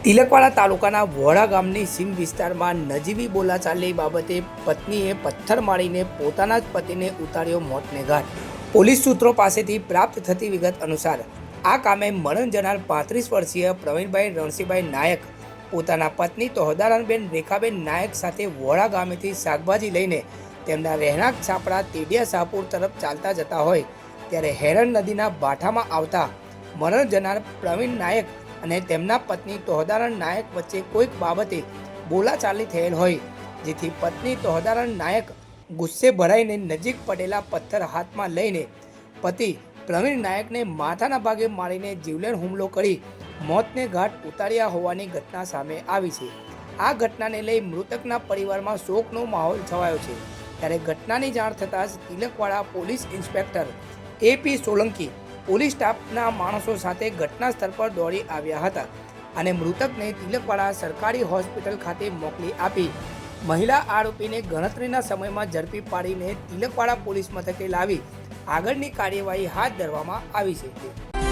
તિલકવાડા તાલુકાના વોડા ગામની સીમ વિસ્તારમાં નજીવી બોલાચાલી બાબતે પત્નીએ પથ્થર મારીને પોતાના જ પતિને ઉતાર્યો મોતને ઘાટ। પોલીસ સૂત્રો પાસેથી પ્રાપ્ત થતી વિગત અનુસાર આ કામે મરણ જનાર 35 વર્ષીય પ્રવીણભાઈ રણસીભાઈ નાયક પોતાના પત્ની તોહદારનબેન રેખાબેન નાયક સાથે વોડા ગામેથી શાકભાજી લઈને તેમના રહેણાંક છાપરા તેડિયા શાહપુર તરફ ચાલતા જતા હોય ત્યારે હેરણ નદીના બાંઠામાં આવતા મરણ જનાર પ્રવીણ નાયક અને તેમના પત્ની તોહદારન નાયક વચ્ચે કોઈક બાબતે બોલાચાલી થયેલ હોય, જેથી પત્ની તોહદારન નાયક ગુસ્સે ભરાઈને નજીક પડેલા પથ્થર હાથમાં લઈને પતિ પ્રવીણ નાયકને માથાના ભાગે મારીને જીવલેણ હુમલો કરી મોતને ઘાટ ઉતાર્યા હોવાની ઘટના સામે આવી છે। આ ઘટનાને લઈ મૃતકના પરિવારમાં શોકનો માહોલ છવાયો છે। ત્યારે ઘટનાની જાણ થતાં જ Tilakwada police inspector AP Solanki police સ્ટાફના માણસો સાથે ઘટના સ્થળ પર દોડી આવ્યા હતા અને મૃતકને તિલકવાડા સરકારી હોસ્પિટલ ખાતે મોકલી આપી મહિલા આરોપીને ગણતરીના સમયમાં ઝડપી પાડીને તિલકવાડા પોલીસ મથકે લાવી આગળની કાર્યવાહી હાથ ધરવામાં આવી છે।